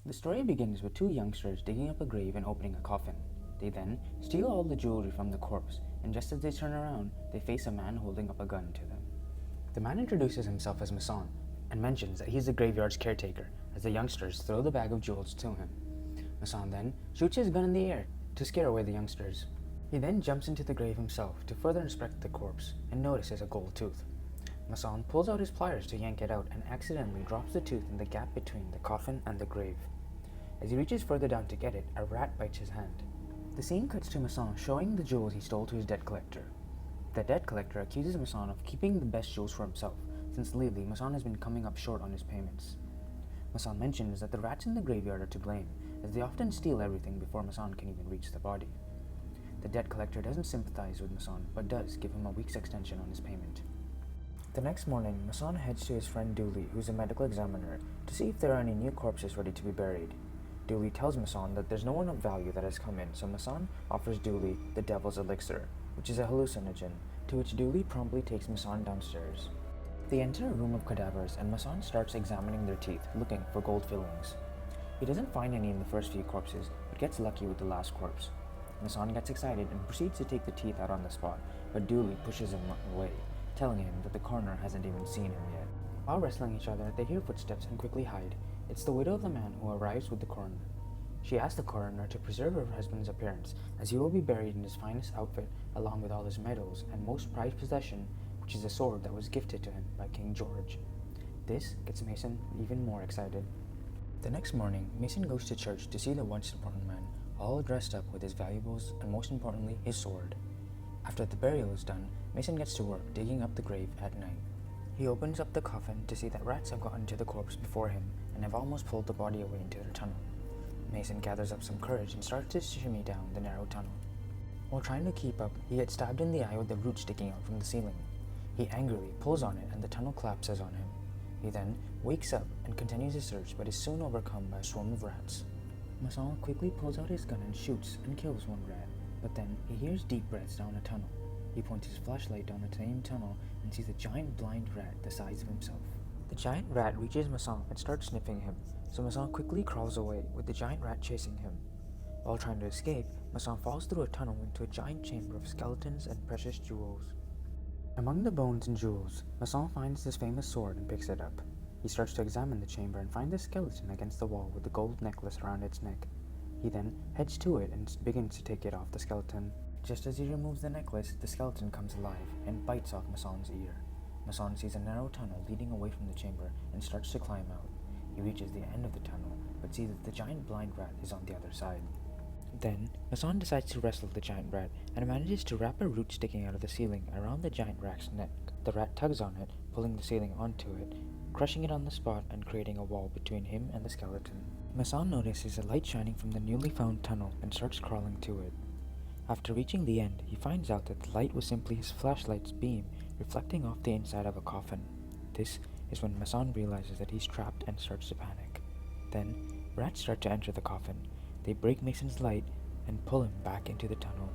The story begins with two youngsters digging up a grave and opening a coffin. They then steal all the jewelry from the corpse, and just as they turn around, they face a man holding up a gun to them. The man introduces himself as Masson and mentions that he's the graveyard's caretaker as the youngsters throw the bag of jewels to him. Masson then shoots his gun in the air to scare away the youngsters. He then jumps into the grave himself to further inspect the corpse and notices a gold tooth. Masson pulls out his pliers to yank it out and accidentally drops the tooth in the gap between the coffin and the grave. As he reaches further down to get it, a rat bites his hand. The scene cuts to Masson showing the jewels he stole to his debt collector. The debt collector accuses Masson of keeping the best jewels for himself, since lately Masson has been coming up short on his payments. Masson mentions that the rats in the graveyard are to blame, as they often steal everything before Masson can even reach the body. The debt collector doesn't sympathize with Masson, but does give him a week's extension on his payment. The next morning, Masson heads to his friend Dooley, who's a medical examiner, to see if there are any new corpses ready to be buried. Dooley tells Masson that there's no one of value that has come in, so Masson offers Dooley the devil's elixir, which is a hallucinogen, to which Dooley promptly takes Masson downstairs. They enter a room of cadavers, and Masson starts examining their teeth, looking for gold fillings. He doesn't find any in the first few corpses, but gets lucky with the last corpse. Masson gets excited and proceeds to take the teeth out on the spot, but Dooley pushes him away, telling him that the coroner hasn't even seen him yet. While wrestling each other, they hear footsteps and quickly hide. It's the widow of the man who arrives with the coroner. She asks the coroner to preserve her husband's appearance, as he will be buried in his finest outfit along with all his medals and most prized possession, which is a sword that was gifted to him by King George. This gets Mason even more excited. The next morning, Mason goes to church to see the once important man, all dressed up with his valuables and most importantly, his sword. After the burial is done, Mason gets to work digging up the grave at night. He opens up the coffin to see that rats have gotten to the corpse before him and have almost pulled the body away into the tunnel. Mason gathers up some courage and starts to shimmy down the narrow tunnel. While trying to keep up, he gets stabbed in the eye with the root sticking out from the ceiling. He angrily pulls on it and the tunnel collapses on him. He then wakes up and continues his search, but is soon overcome by a swarm of rats. Masson quickly pulls out his gun and shoots and kills one rat, but then he hears deep breaths down a tunnel. He points his flashlight down the same tunnel and sees a giant blind rat the size of himself. The giant rat reaches Masson and starts sniffing him, so Masson quickly crawls away with the giant rat chasing him. While trying to escape, Masson falls through a tunnel into a giant chamber of skeletons and precious jewels. Among the bones and jewels, Masson finds his famous sword and picks it up. He starts to examine the chamber and finds a skeleton against the wall with a gold necklace around its neck. He then heads to it and begins to take it off the skeleton. Just as he removes the necklace, the skeleton comes alive and bites off Masson's ear. Masson sees a narrow tunnel leading away from the chamber and starts to climb out. He reaches the end of the tunnel, but sees that the giant blind rat is on the other side. Then, Masson decides to wrestle the giant rat and manages to wrap a root sticking out of the ceiling around the giant rat's neck. The rat tugs on it, pulling the ceiling onto it, crushing it on the spot and creating a wall between him and the skeleton. Masson notices a light shining from the newly found tunnel and starts crawling to it. After reaching the end, he finds out that the light was simply his flashlight's beam reflecting off the inside of a coffin. This is when Masson realizes that he's trapped and starts to panic. Then, rats start to enter the coffin. They break Mason's light and pull him back into the tunnel.